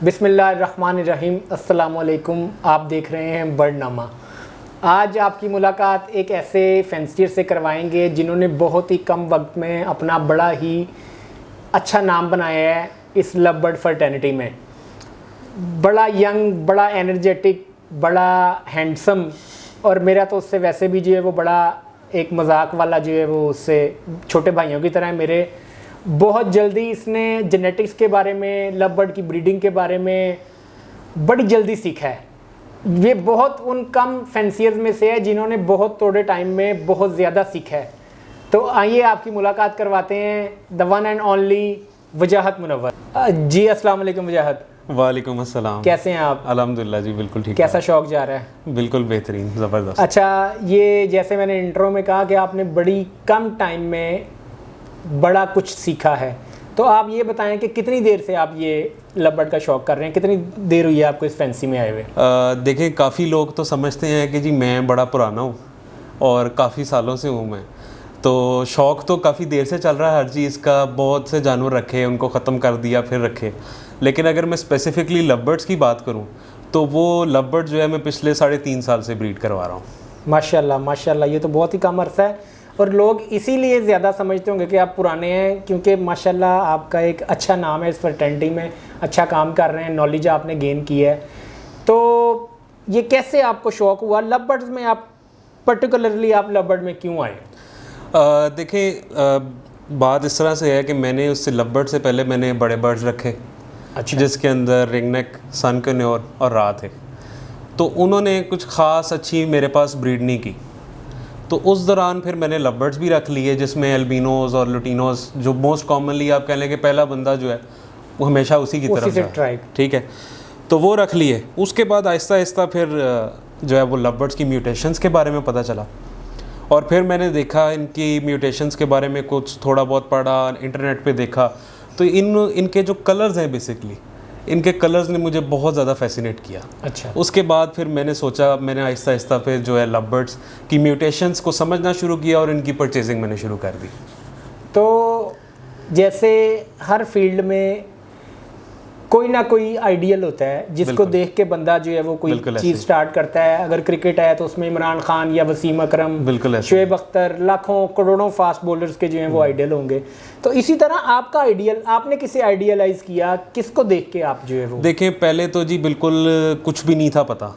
बिस्मिल्लाहिर्रहमानिर्रहीम। अस्सलामुअलैकुम। आप देख रहे हैं बर्डनामा। आज आपकी मुलाकात एक ऐसे फैंसियर से करवाएंगे जिन्होंने बहुत ही कम वक्त में अपना बड़ा ही अच्छा नाम बनाया है इस लव बर्ड फर्टर्निटी में। बड़ा यंग, बड़ा एनर्जेटिक, बड़ा हैंडसम, और मेरा तो उससे वैसे भी जो है वो बड़ा एक मजाक वाला जो है वो उससे छोटे भाइयों की तरह है मेरे। बहुत जल्दी इसने जेनेटिक्स के बारे में, लव बर्ड की ब्रीडिंग के बारे में बड़ी जल्दी सीखा है। ये बहुत उन कम फैंसियर्स में से है जिन्होंने बहुत थोड़े टाइम में बहुत ज़्यादा सीखा है। तो आइए आपकी मुलाकात करवाते हैं द वन एंड ओनली वजाहत मुनव्वर जी। अस्सलाम वालेकुम वजाहत। वालेकुम अस्सलाम। कैसे हैं आप? अल्हम्दुलिल्लाह जी, बिल्कुल ठीक। कैसा शौक जा रहा है? बिल्कुल बेहतरीन, ज़बरदस्त। अच्छा, ये जैसे मैंने इंट्रो में कहा कि आपने बड़ी कम टाइम में बड़ा कुछ सीखा है, तो आप ये बताएं कि कितनी देर से आप ये लव बर्ड का शौक़ कर रहे हैं? कितनी देर हुई है आपको इस फैंसी में आए हुए? देखें, काफ़ी लोग तो समझते हैं कि जी मैं बड़ा पुराना हूँ और काफ़ी सालों से हूँ मैं, तो शौक़ तो काफ़ी देर से चल रहा है हर चीज़ का। बहुत से जानवर रखे, उनको ख़त्म कर दिया, फिर रखे। लेकिन अगर मैं स्पेसिफ़िकली लव बर्ड्स की बात करूँ तो वो लव बर्ड जो है मैं पिछले 3.5 साल से ब्रीड करवा रहा हूँ। माशाल्लाह माशाल्लाह, ये तो बहुत ही कम अरसा है। और लोग इसीलिए ज़्यादा समझते होंगे कि आप पुराने हैं, क्योंकि माशाल्लाह आपका एक अच्छा नाम है इस फर्टर्निटी में, अच्छा काम कर रहे हैं, नॉलेज आपने गेन की है। तो ये कैसे आपको शौक़ हुआ लव बर्ड्स में? आप पर्टिकुलरली आप लव बर्ड में क्यों आए? देखिए, बात इस तरह से है कि मैंने उससे लव बर्ड से पहले मैंने बड़े बर्ड्स रखे। अच्छा। जिसके अंदर रिंगनेक, सन कन्योर और रा थे। तो उन्होंने कुछ ख़ास अच्छी मेरे पास ब्रीड नहीं की। तो उस दौरान फिर मैंने लव बर्ड्स भी रख लिए, जिसमें एल्बिनोज और लुटिनोज, जो मोस्ट कॉमनली आप कह लें कि पहला बंदा जो है वो हमेशा उसी की तरफ जाता है। ठीक है, तो वो रख लिए। उसके बाद आहिस्ता आहिस्ता फिर जो है वो लव बर्ड्स की म्यूटेशंस के बारे में पता चला, और फिर मैंने देखा इनकी म्यूटेशंस के बारे में, कुछ थोड़ा बहुत पढ़ा, इंटरनेट पे देखा। तो इनके जो कलर्स हैं, बेसिकली इनके कलर्स ने मुझे बहुत ज़्यादा फैसिनेट किया। अच्छा। उसके बाद फिर मैंने सोचा, मैंने आहिस्ता आहिस्ता फिर जो है लव बर्ड्स की म्यूटेशंस को समझना शुरू किया और इनकी परचेजिंग मैंने शुरू कर दी। तो जैसे हर फील्ड में कोई ना कोई आइडियल होता है जिसको देख के बंदा जो है वो कोई चीज़ स्टार्ट करता है। अगर क्रिकेट है तो उसमें इमरान खान या वसीम अकरम, शुएब अख्तर, लाखों करोड़ों फास्ट बॉलर्स के जो हैं वो आइडियल होंगे। तो इसी तरह आपका आइडियल, आपने किसे आइडियलाइज़ किया? किसको देख के आप जो है वो? देखें, पहले तो जी बिल्कुल कुछ भी नहीं था पता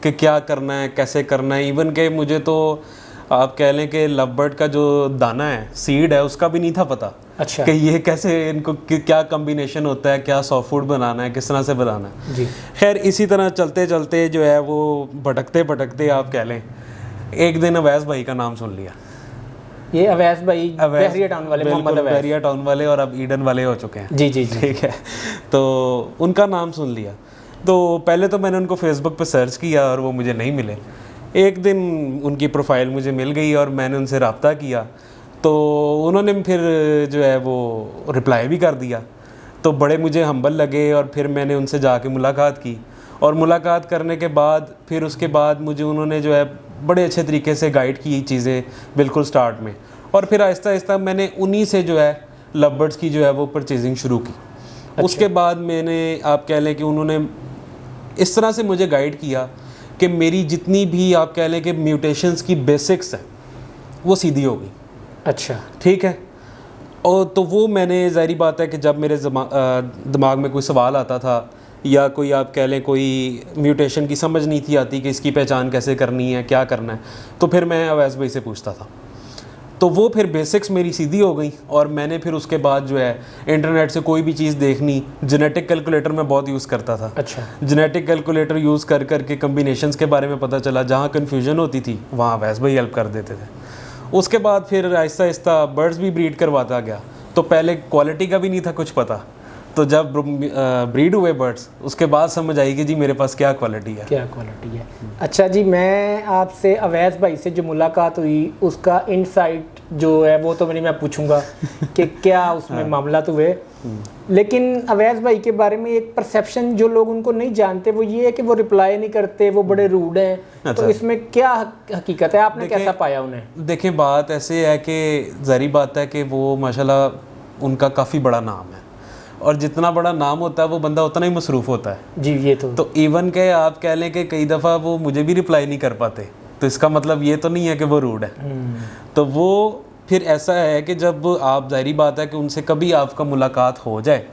कि क्या करना है, कैसे करना है। इवन के मुझे तो आप कह लें कि लव बर्ड का जो दाना है, सीड है, उसका भी नहीं था पता। अच्छा। कि ये कैसे, इनको क्या कॉम्बिनेशन होता है, क्या सॉफ्ट फूड बनाना है, किस तरह से बनाना है जी। खैर, इसी तरह चलते चलते जो है वो भटकते भटकते आप कह लें, एक दिन अवैस भाई का नाम सुन लिया। ये अवैस भाई बहरिया टाउन वाले, मोहम्मद अवैस, बहरिया टाउन वाले, और अब ईडन वाले हो चुके हैं। जी जी जी। ठीक है, तो उनका नाम सुन लिया। तो पहले तो मैंने उनको फेसबुक पे सर्च किया और वो मुझे नहीं मिले। एक दिन उनकी प्रोफाइल मुझे मिल गई और मैंने उनसे रब्ता किया, तो उन्होंने फिर जो है वो रिप्लाई भी कर दिया। तो बड़े मुझे हम्बल लगे, और फिर मैंने उनसे जाके मुलाकात की, और मुलाकात करने के बाद फिर उसके बाद मुझे उन्होंने जो है बड़े अच्छे तरीके से गाइड की चीज़ें बिल्कुल स्टार्ट में, और फिर आहिस्ता आहिस्ता मैंने उन्हीं से जो है लव बर्ड्स की जो है वो परचेजिंग शुरू की। अच्छा। उसके बाद मैंने, आप कह लें कि उन्होंने इस तरह से मुझे गाइड किया कि मेरी जितनी भी आप कह लें कि म्यूटेशंस की बेसिक्स हैं वो सीधी हो गई। अच्छा। ठीक है, और तो वो मैंने, ज़ाहिर बात है कि जब मेरे दिमाग में कोई सवाल आता था, या कोई आप कह लें कोई म्यूटेशन की समझ नहीं थी आती कि इसकी पहचान कैसे करनी है, क्या करना है, तो फिर मैं अवैस भाई से पूछता था। तो वो फिर बेसिक्स मेरी सीधी हो गई, और मैंने फिर उसके बाद जो है इंटरनेट से कोई भी चीज़ देखनी, जेनेटिक कैलकुलेटर मैं बहुत यूज़ करता था। अच्छा। जेनेटिक कैलकुलेटर यूज़ कर करके कम्बिनेशंस के बारे में पता चला। जहाँ कन्फ्यूजन होती थी वहाँ अवैस भाई हेल्प कर देते थे। उसके बाद फिर आहिस्ता आहिस्ता बर्ड्स भी ब्रीड करवाता गया। तो पहले क्वालिटी का भी नहीं था कुछ पता, तो जब ब्रीड हुए बर्ड्स, उसके बाद समझ आई कि जी मेरे पास क्या क्वालिटी है, क्या क्वालिटी है। अच्छा जी, मैं आपसे अवैस भाई से जो मुलाकात हुई उसका इनसाइट जो है वो तो मैं पूछूंगा कि क्या उसमें मामला हुए, लेकिन अवैस भाई के बारे में एक परसेप्शन जो लोग उनको नहीं जानते वो ये है कि वो रिप्लाई नहीं करते, वो बड़े रूड हैं। अच्छा। तो इसमें क्या हकीकत है? आपने कैसा पाया उन्हें? देखें, बात ऐसे है कि ज़ाहिर बात है कि वो माशाल्लाह उनका काफ़ी बड़ा नाम है, और जितना बड़ा नाम होता है वो बंदा उतना ही मसरूफ़ होता है। जी ये तो इवन के आप कह लें कि कई दफ़ा वो मुझे भी रिप्लाई नहीं कर पाते, तो इसका मतलब ये तो नहीं है कि वो रूड है। तो वो फिर ऐसा है कि जब आप, जाहिर बात है कि उनसे कभी आपका मुलाकात हो जाए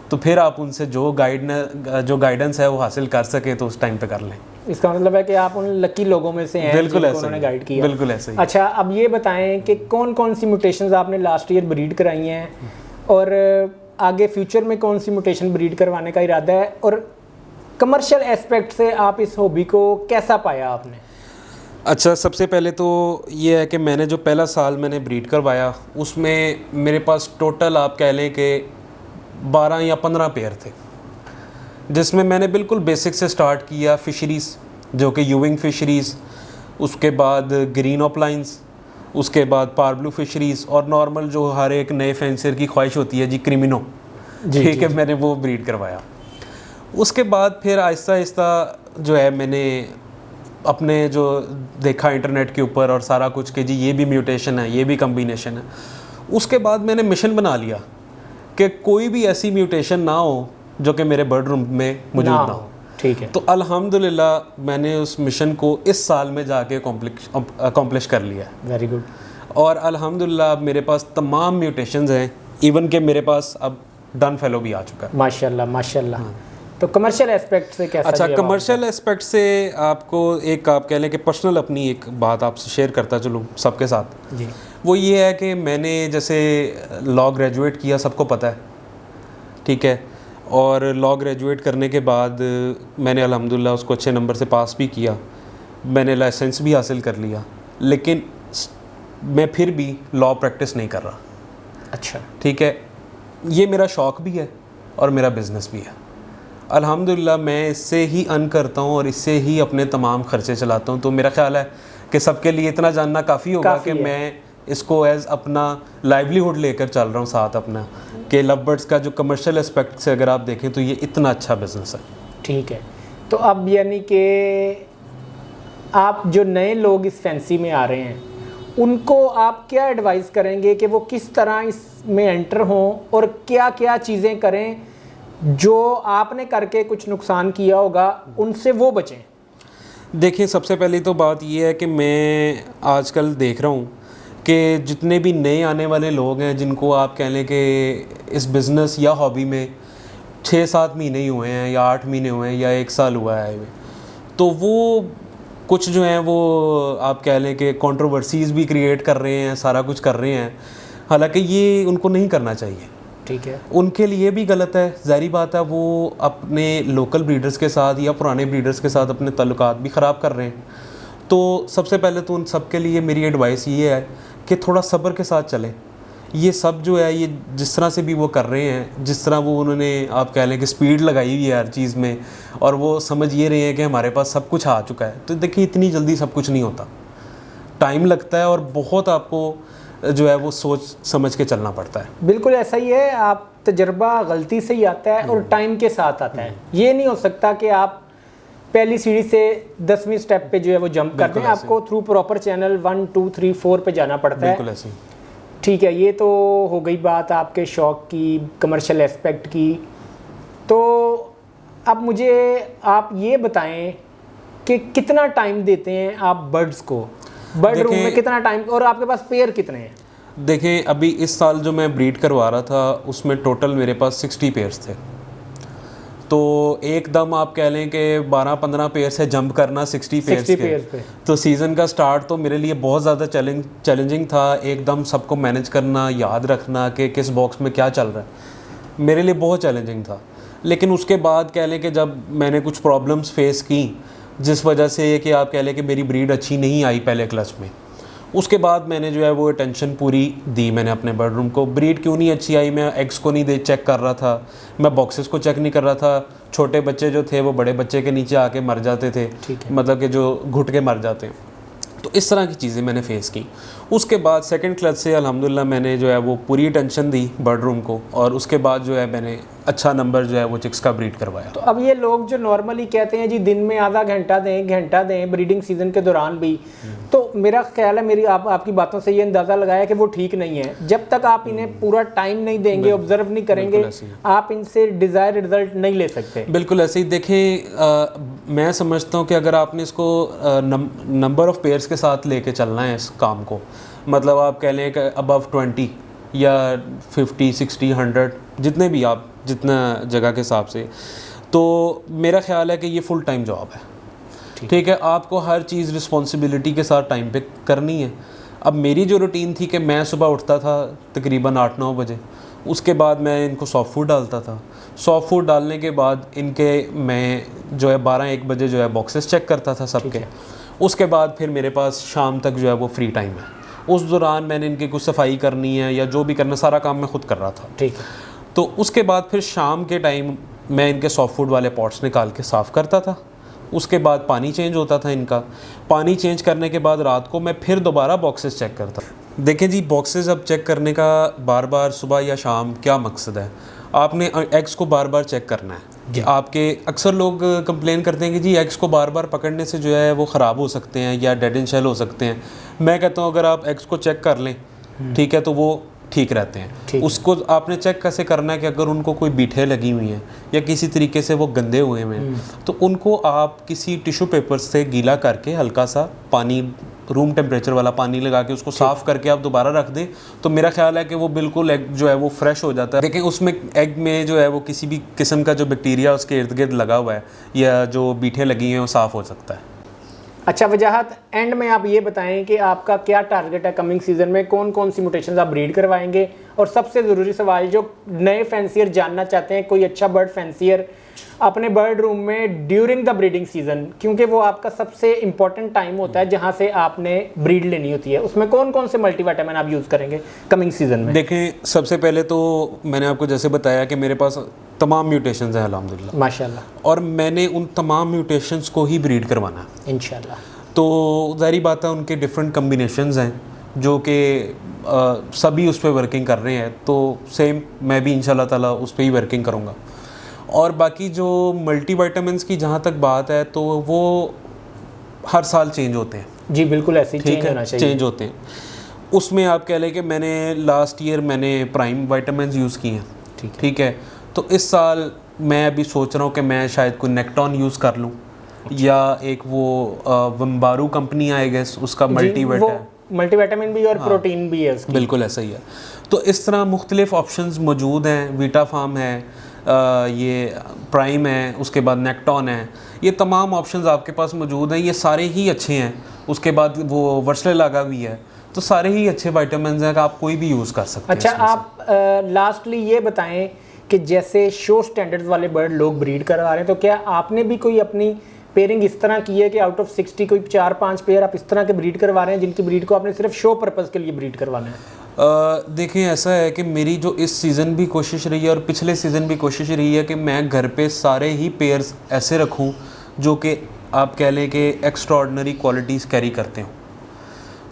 तो फिर आप उनसे जो गाइडेंस है वो हासिल कर सके तो उस टाइम पे कर लें। इसका मतलब है कि आप उन लकी लोगों में से हैं बिल्कुल जिनको उन्होंने गाइड किया। बिल्कुल ऐसे ही। अच्छा, अब ये बताएं कि कौन कौन सी म्यूटेशंस आपने लास्ट ईयर ब्रीड कराई हैं और आगे फ्यूचर में कौन सी म्यूटेशन ब्रीड करवाने का इरादा है, और कमर्शियल एस्पेक्ट से आप इस हॉबी को कैसा पाया आपने? अच्छा, सबसे पहले तो ये है कि मैंने जो पहला साल मैंने ब्रीड करवाया उसमें मेरे पास टोटल आप कह लें कि 12 या 15 पेयर थे, जिसमें मैंने बिल्कुल बेसिक से स्टार्ट किया। फ़िशरीज़ जो कि यूविंग फ़िशरीज़, उसके बाद ग्रीन ऑपलाइंस, उसके बाद पारब्लू फ़िशरीज़, और नॉर्मल जो हर एक नए फेंसर की ख्वाहिश होती है जी, क्रिमिनो, ठीक है, मैंने वो ब्रीड करवाया। उसके बाद फिर आहिस्ता आहिस्ता जो है मैंने अपने जो देखा इंटरनेट के ऊपर और सारा कुछ कि जी ये भी म्यूटेशन है, ये भी कम्बिनेशन है। उसके बाद मैंने मिशन बना लिया कि कोई भी ऐसी म्यूटेशन ना हो जो कि मेरे बर्ड रूम में मौजूद ना हो। ठीक है। तो अल्हम्दुलिल्लाह मैंने उस मिशन को इस साल में जाके अकम्प्लिश कर लिया है। Very good. और अल्हम्दुलिल्लाह अब मेरे पास तमाम म्यूटेशंस हैं, इवन के मेरे पास अब डन फेलो भी आ चुका है। माशाल्लाह माशाल्लाह। तो कमर्शियल एस्पेक्ट से कैसा? अच्छा, कमर्शियल एस्पेक्ट से आपको एक, आप कह लें कि पर्सनल अपनी एक बात आपसे शेयर करता चलूँ सबके साथ जी। वो ये है कि मैंने जैसे लॉ ग्रेजुएट किया, सबको पता है, ठीक है, और लॉ ग्रेजुएट करने के बाद मैंने अल्हम्दुलिल्लाह उसको अच्छे नंबर से पास भी किया, मैंने लाइसेंस भी हासिल कर लिया, लेकिन मैं फिर भी लॉ प्रैक्टिस नहीं कर रहा। अच्छा, ठीक है, ये मेरा शौक़ भी है और मेरा बिज़नेस भी है। अल्हम्दुलिल्लाह मैं इससे ही अर्न करता हूँ और इससे ही अपने तमाम ख़र्चे चलाता हूँ। तो मेरा ख़्याल है कि सबके लिए इतना जानना काफ़ी होगा कि मैं इसको एज़ अपना लाइवलीहुड लेकर चल रहा हूँ साथ अपना, कि लव बर्ड्स का जो कमर्शियल एस्पेक्ट से अगर आप देखें तो ये इतना अच्छा बिज़नेस है। ठीक है। तो अब यानी कि आप जो नए लोग इस फैंसी में आ रहे हैं उनको आप क्या एडवाइस करेंगे कि वो किस तरह इसमें एंटर हों और क्या क्या चीज़ें करें जो आपने करके कुछ नुकसान किया होगा उनसे वो बचें? देखिए, सबसे पहली तो बात ये है कि मैं आजकल देख रहा हूँ कि जितने भी नए आने वाले लोग हैं जिनको आप कह लें कि इस बिज़नेस या हॉबी में 6-7 महीने ही हुए हैं या 8 महीने हुए हैं या 1 साल हुआ है, तो वो कुछ जो हैं वो आप कह लें कि कंट्रोवर्सीज़ भी क्रिएट कर रहे हैं, सारा कुछ कर रहे हैं, हालांकि ये उनको नहीं करना चाहिए। ठीक है, उनके लिए भी गलत है, ज़ाहिर बात है, वो अपने लोकल ब्रीडर्स के साथ या पुराने ब्रीडर्स के साथ अपने ताल्लुकात भी ख़राब कर रहे हैं। तो सबसे पहले तो उन सब के लिए मेरी एडवाइस ये है कि थोड़ा सब्र के साथ चलें। ये सब जो है, ये जिस तरह से भी वो कर रहे हैं, जिस तरह वो उन्होंने आप कह लें कि स्पीड लगाई हुई है हर चीज़ में, और वो समझ ये रहे हैं कि हमारे पास सब कुछ आ चुका है, तो देखिए इतनी जल्दी सब कुछ नहीं होता, टाइम लगता है और बहुत आपको जो है वो सोच समझ के चलना पड़ता है। बिल्कुल ऐसा ही है। आप तजर्बा गलती से ही आता है और टाइम के साथ आता है। ये नहीं हो सकता कि आप पहली सीढ़ी से 10वीं स्टेप पे जो है वो जंप करते हैं। आपको थ्रू प्रॉपर चैनल 1 2 3 4 पे जाना पड़ता है। बिल्कुल ऐसे। ठीक है, ये तो हो गई बात आपके शौक़ की, कमर्शियल एस्पेक्ट की। तो अब मुझे आप ये बताएं कि कितना टाइम देते हैं आप बर्ड्स को, बर्ड रूम में कितना टाइम, और आपके पास पेयर कितने हैं? देखें, अभी इस साल जो मैं ब्रीड करवा रहा था उसमें टोटल मेरे पास 60 पेयर्स थे। तो एकदम आप कह लें कि 12-15 पेयर से जंप करना 60 पेयर्स पे, तो सीज़न का स्टार्ट तो मेरे लिए बहुत ज़्यादा चैलेंजिंग था। एकदम सबको मैनेज करना, याद रखना कि किस बॉक्स में क्या चल रहा है, मेरे लिए बहुत चैलेंजिंग था। लेकिन उसके बाद कह लें कि जब मैंने कुछ प्रॉब्लम्स फेस की जिस वजह से कि आप कह लें कि मेरी ब्रीड अच्छी नहीं आई पहले क्लच में, उसके बाद मैंने जो है वो अटेंशन पूरी दी मैंने अपने बर्ड रूम को। ब्रीड क्यों नहीं अच्छी आई, मैं एग्स को नहीं चेक कर रहा था, मैं बॉक्सेस को चेक नहीं कर रहा था। छोटे बच्चे जो थे वो बड़े बच्चे के नीचे आके मर जाते थे, मतलब कि जो घुट के मर जाते हैं। तो इस तरह की चीज़ें मैंने फ़ेस की। उसके बाद सेकंड क्लच से अल्हम्दुलिल्लाह मैंने जो है वो पूरी अटेंशन दी बर्ड रूम को, और उसके बाद जो है मैंने अच्छा नंबर जो है वो चिक्स का ब्रीड करवाया। तो अब ये लोग जो नॉर्मली कहते हैं जी दिन में आधा घंटा दें ब्रीडिंग सीजन के दौरान भी, तो मेरा ख्याल है, मेरी आपकी बातों से ये अंदाज़ा लगाया कि वो ठीक नहीं है। जब तक आप इन्हें पूरा टाइम नहीं देंगे, ऑब्जर्व नहीं करेंगे, आप इनसे डिज़ायर्ड रिजल्ट नहीं ले सकते। बिल्कुल ऐसे ही। देखें, मैं समझता हूँ कि अगर आपने इसको नंबर ऑफ़ पेयर्स के साथ लेके चलना है इस काम को, मतलब आप कह लें कि अबव 20 या 50, 60, 100, जितने भी आप जितना जगह के हिसाब से, तो मेरा ख्याल है कि ये फुल टाइम जॉब है। ठीक है, आपको हर चीज़ रिस्पॉन्सिबिलिटी के साथ टाइम पे करनी है। अब मेरी जो रूटीन थी कि मैं सुबह उठता था तकरीबन 8-9 बजे, उसके बाद मैं इनको सॉफ्ट फूड डालता था। सॉफ्ट फूड डालने के बाद इनके मैं जो है 12-1 बजे जो है बॉक्सेस चेक करता था सबके। उसके बाद फिर मेरे पास शाम तक जो है वो फ्री टाइम है। उस दौरान मैंने इनकी कुछ सफाई करनी है या जो भी करना, सारा काम मैं खुद कर रहा था। ठीक है। तो उसके बाद फिर शाम के टाइम मैं इनके सॉफ्ट फूड वाले पॉट्स निकाल के साफ़ करता था। उसके बाद पानी चेंज होता था इनका। पानी चेंज करने के बाद रात को मैं फिर दोबारा बॉक्सेस चेक करता। देखें जी, बॉक्सेस अब चेक करने का बार बार सुबह या शाम क्या मकसद है? आपने एग्स को बार बार चेक करना है। आपके अक्सर लोग कंप्लेन करते हैं कि जी एग्स को बार बार पकड़ने से जो है वो ख़राब हो सकते हैं या डेड इन शेल हो सकते हैं। मैं कहता हूँ अगर आप एग्स को चेक कर लें, ठीक है, तो वो ठीक रहते हैं। उसको आपने चेक कैसे करना है कि अगर उनको कोई बीठे लगी हुई हैं या किसी तरीके से वो गंदे हुए हैं, तो उनको आप किसी टिश्यू पेपर से गीला करके हल्का सा पानी, रूम टेम्परेचर वाला पानी लगा के उसको साफ़ करके आप दोबारा रख दें, तो मेरा ख्याल है कि वो बिल्कुल एग जो है वो फ्रेश हो जाता है। देखें, उसमें एग में जो है वो किसी भी किस्म का जो बैक्टीरिया उसके इर्द गिर्द लगा हुआ है या जो बीठे लगी हैं वो साफ़ हो सकता है। अच्छा वजाहत, एंड में आप ये बताएं कि आपका क्या टारगेट है कमिंग सीजन में, कौन कौन सी म्यूटेशंस आप ब्रीड करवाएंगे, और सबसे ज़रूरी सवाल जो नए फैंसियर जानना चाहते हैं, कोई अच्छा बर्ड फैंसियर अपने बर्ड रूम में ड्यूरिंग द ब्रीडिंग सीजन, क्योंकि वो आपका सबसे इंपॉर्टेंट टाइम होता है जहां से आपने ब्रीड लेनी होती है, उसमें कौन कौन से मल्टीविटामिन आप यूज़ करेंगे कमिंग सीजन में? देखें, सबसे पहले तो मैंने आपको जैसे बताया कि मेरे पास तमाम म्यूटेशंस हैं अल्हम्दुलिल्लाह, माशाल्लाह, और मैंने उन तमाम म्यूटेशंस को ही ब्रीड करवाना है इंशाल्लाह। तो ज़ाहिर बात है उनके डिफरेंट कम्बिनेशंस हैं जो कि सभी उस पर वर्किंग कर रहे हैं, तो सेम मैं भी इंशाल्लाह ताला उस पर ही वर्किंग करूँगा। और बाकी जो मल्टीविटामिन्स की जहाँ तक बात है, तो वो हर साल चेंज होते हैं। जी बिल्कुल, ऐसे ही ठीक है, चेंज होते हैं। उसमें आप कह लें कि मैंने लास्ट ईयर मैंने प्राइम विटामिन्स यूज़ किए हैं। ठीक है, तो इस साल मैं अभी सोच रहा हूँ कि मैं शायद कोई नेक्टॉन यूज़ कर लूँ, या एक वो वम्बारू कंपनी आएगा उसका मल्टीविटामिन भी और प्रोटीन भी है उसकी। बिल्कुल ऐसा ही है। तो इस तरह मुख्तलिफ ऑप्शंस मौजूद हैं। वीटा फार्म है, ये प्राइम है, उसके बाद नेक्टॉन है, ये तमाम ऑप्शंस आपके पास मौजूद हैं। ये सारे ही अच्छे हैं। उसके बाद वो वर्सलेलागा भी है, तो सारे ही अच्छे विटामिन्स हैं कि आप कोई भी यूज़ कर सकते हैं। अच्छा, आप लास्टली ये बताएं कि जैसे शो स्टैंडर्ड्स वाले बर्ड लोग ब्रीड करवा रहे हैं, तो क्या आपने भी कोई अपनी पेयरिंग इस तरह की है कि आउट ऑफ 60 कोई 4-5 पेयर आप इस तरह के ब्रीड करवा रहे हैं जिनकी ब्रीड को आपने सिर्फ शो पर्पज़ के लिए ब्रीड करवाना है? देखें, ऐसा है कि मेरी जो इस सीज़न भी कोशिश रही है और पिछले सीज़न भी कोशिश रही है कि मैं घर पे सारे ही पेयर्स ऐसे रखूं जो कि आप कह लें कि एक्स्ट्राऑर्डिनरी क्वालिटीज़ कैरी करते हों।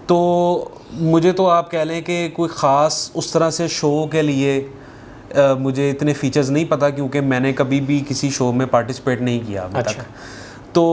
तो मुझे तो आप कह लें कि कोई ख़ास उस तरह से शो के लिए मुझे इतने फ़ीचर्स नहीं पता, क्योंकि मैंने कभी भी किसी शो में पार्टिसिपेट नहीं किया अभी तक। तो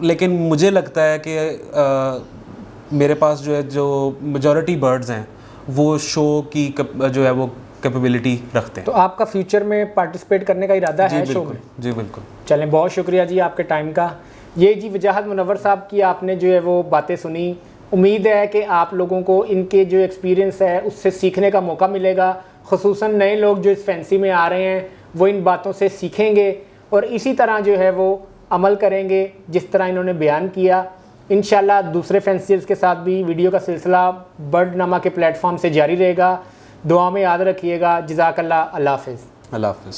लेकिन मुझे लगता है कि मेरे पास जो मेजॉरिटी बर्ड्स हैं वो शो की जो है वो कैपेबिलिटी रखते हैं। तो आपका फ्यूचर में पार्टिसिपेट करने का इरादा है शो में? जी बिल्कुल। चलें, बहुत शुक्रिया जी आपके टाइम का। ये जी वजाहत मुनव्वर साहब की आपने जो है वो बातें सुनी। उम्मीद है कि आप लोगों को इनके जो एक्सपीरियंस है उससे सीखने का मौका मिलेगा। खुसूसन नए लोग जो इस फैंसी में आ रहे हैं वो इन बातों से सीखेंगे और इसी तरह जो है वो अमल करेंगे जिस तरह इन्होंने बयान किया। इंशाल्लाह दूसरे फैंसियर्स के साथ भी वीडियो का सिलसिला बर्डनामा के प्लेटफॉर्म से जारी रहेगा। दुआ में याद रखिएगा। जज़ाकल्लाह। अल्लाह हाफ़िज़। अल्लाह हाफ़िज़।